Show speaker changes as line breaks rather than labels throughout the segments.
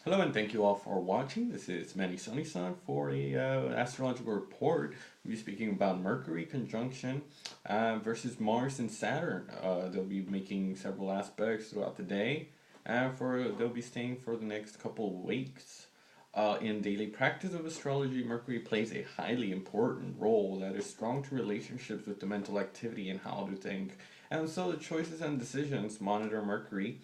Hello and thank you all for watching. This is Manny Sunny-san for a astrological report. We'll be speaking about Mercury conjunction versus Mars and Saturn. They'll be making several aspects throughout the day, and they'll be staying for the next couple of weeks. In daily practice of astrology, Mercury plays a highly important role that is strong to relationships with the mental activity and how to think. And so the choices and decisions monitor Mercury.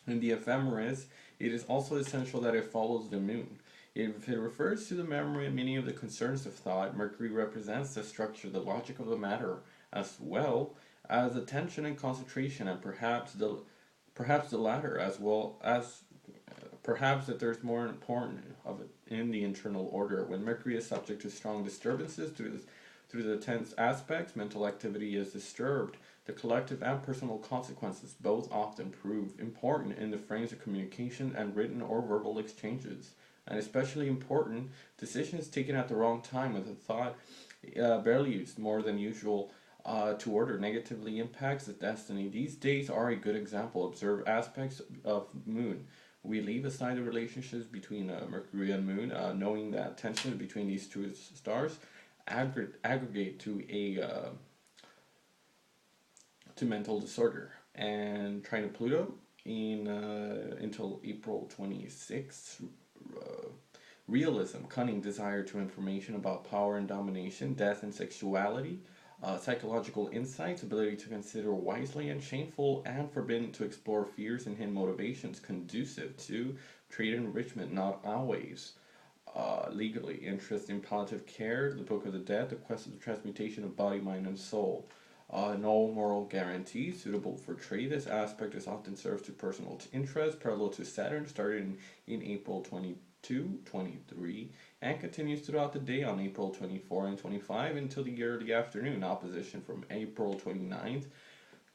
In the ephemeris, it is also essential that it follows the moon. If it refers to the memory and meaning of the concerns of thought, Mercury represents the structure, the logic of the matter, as well as attention and concentration, and perhaps the latter, as well as perhaps that there's more important of it in the internal order. When Mercury is subject to strong disturbances through the tense aspects, mental activity is disturbed. The collective and personal consequences both often prove important in the frames of communication and written or verbal exchanges. And especially important, decisions taken at the wrong time with a thought barely used more than usual to order negatively impacts the destiny. These days are a good example. Observe aspects of Moon. We leave aside the relationships between Mercury and Moon, knowing that tensions between these two stars aggregate to mental disorder. And Trine Pluto in until April 26th. Realism, cunning, desire to information about power and domination, death and sexuality, psychological insights, ability to consider wisely and shameful, and forbidden to explore fears and hidden motivations, conducive to trade enrichment, not always. Legally, interest in palliative care, the book of the dead, the quest of the transmutation of body, mind, and soul. No moral guarantee suitable for trade. This aspect is often serves to personal interest, parallel to Saturn, started in April 22, 23, and continues throughout the day on April 24 and 25 until the early afternoon. Opposition from April 29th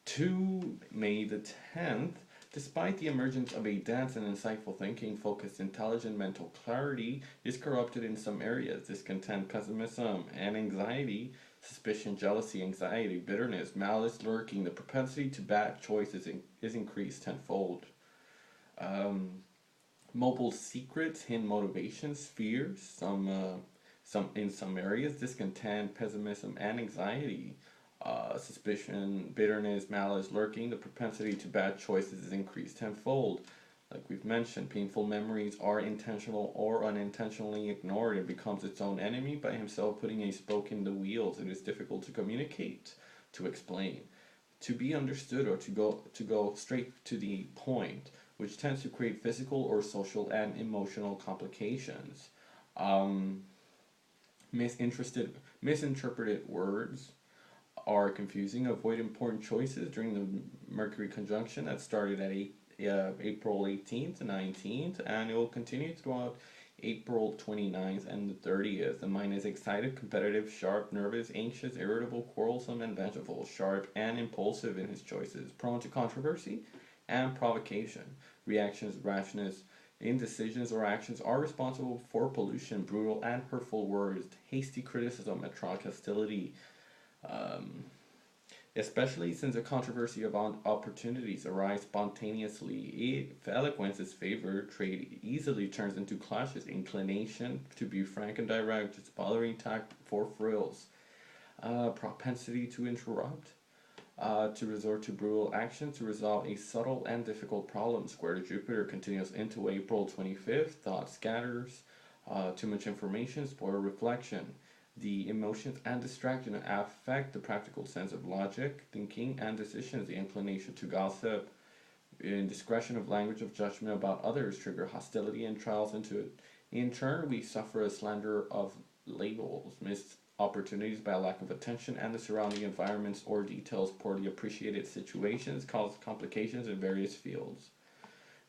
to May the 10th. Despite the emergence of a dense and insightful thinking, focused, intelligent mental clarity is corrupted in some areas. Discontent, pessimism, and anxiety, suspicion, jealousy, anxiety, bitterness, malice lurking. The propensity to bad choices is increased tenfold. Um, Mobile secrets, hidden motivations, fears, some in some areas, discontent, pessimism, and anxiety. Suspicion, bitterness, malice lurking, the propensity to bad choices is increased tenfold. Like we've mentioned, painful memories are intentional or unintentionally ignored. It becomes its own enemy by himself putting a spoke in the wheels. It is difficult to communicate, to explain, to be understood, or to go straight to the point, which tends to create physical or social and emotional complications. Um, Misinterpreted words are confusing. Avoid important choices during the Mercury conjunction that started at April 18th to 19th, and it will continue throughout April 29th and the 30th. The mind is excited, competitive, sharp, nervous, anxious, irritable, quarrelsome, and vengeful, sharp and impulsive in his choices, prone to controversy and provocation. Reactions, rashness, indecisions, or actions are responsible for pollution, brutal and hurtful words, hasty criticism, atrocious hostility, um, especially since the controversy of opportunities arise spontaneously. If eloquence is favored, trade easily turns into clashes. Inclination to be frank and direct, just bothering tact for frills. Propensity to interrupt, to resort to brutal action to resolve a subtle and difficult problem. Square to Jupiter continues into April 25th. Thought scatters. Too much information, spoil reflection. The emotions and distraction affect the practical sense of logic, thinking, and decisions. The inclination to gossip, indiscretion of language of judgment about others trigger hostility and trials into it. In turn, we suffer a slander of labels, missed opportunities by a lack of attention, and the surrounding environments or details, poorly appreciated situations cause complications in various fields.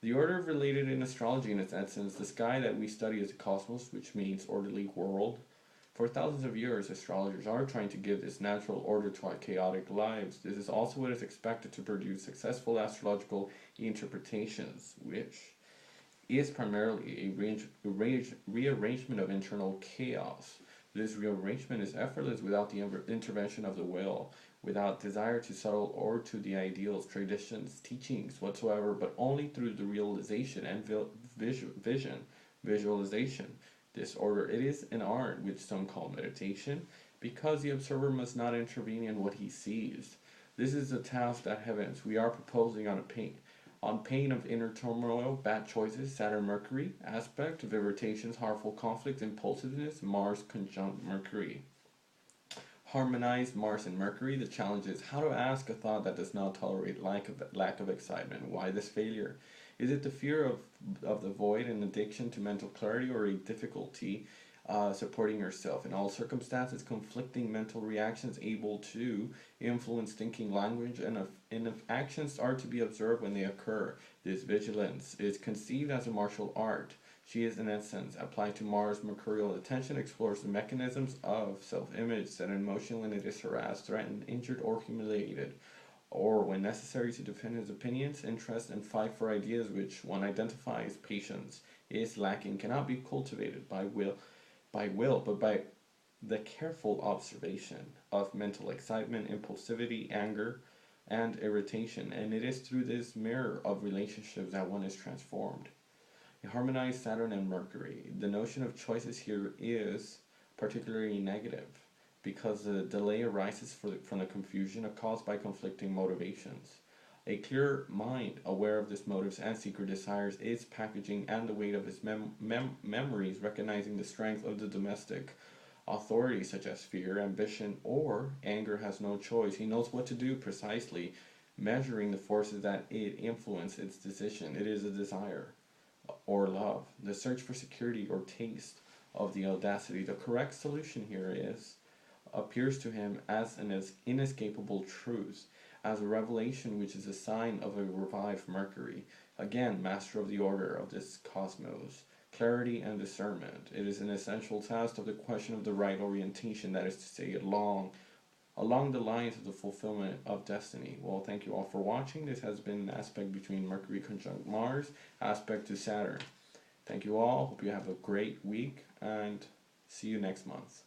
The order related in astrology in its essence, the sky that we study is the cosmos, which means orderly world. For thousands of years, astrologers are trying to give this natural order to our chaotic lives. This is also what is expected to produce successful astrological interpretations, which is primarily a rearrangement of internal chaos. This rearrangement is effortless without the intervention of the will. without desire to settle or to the ideals, traditions, teachings whatsoever, but only through the realization and visualization. This order, it is an art which some call meditation, because the observer must not intervene in what he sees. This is the task that heavens we are proposing on pain of inner turmoil, bad choices, Saturn Mercury, aspect of irritations, harmful conflict, impulsiveness, Mars conjunct Mercury. Harmonize Mars and Mercury. The challenge is how to ask a thought that does not tolerate lack of excitement. Why this failure? Is it the fear of the void and addiction to mental clarity, or a difficulty supporting yourself in all circumstances, conflicting mental reactions able to influence thinking language, and if actions are to be observed when they occur? This vigilance is conceived as a martial art. She is, in essence, applied to Mars. Mercurial attention explores the mechanisms of self-image set in motion when it is harassed, threatened, injured, or humiliated, or when necessary to defend his opinions, interests, and fight for ideas which one identifies. Patience is lacking, cannot be cultivated by will, but by the careful observation of mental excitement, impulsivity, anger, and irritation, and it is through this mirror of relationships that one is transformed. A harmonized Saturn and Mercury. The notion of choices here is particularly negative, because the delay arises from the confusion caused by conflicting motivations. A clear mind, aware of his motives and secret desires, is packaging and the weight of his memories, recognizing the strength of the domestic authority, such as fear, ambition, or anger, has no choice. He knows what to do precisely, measuring the forces that it influence its decision. It is a desire or love, the search for security or taste of the audacity. The correct solution here appears to him as an inescapable truth, as a revelation which is a sign of a revived Mercury, again master of the order of this cosmos. Clarity and discernment. It is an essential task of the question of the right orientation, that is to say, along the lines of the fulfillment of destiny. Well, thank you all for watching. This has been an aspect between Mercury conjunct Mars, aspect to Saturn. Thank you all. Hope you have a great week, and see you next month.